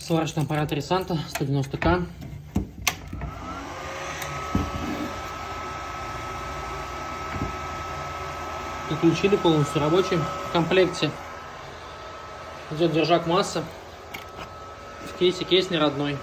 Сварочный аппарат Ресанта 190К. Подключили, полностью рабочий. В комплекте идет держак массы. В кейсе кейс не родной.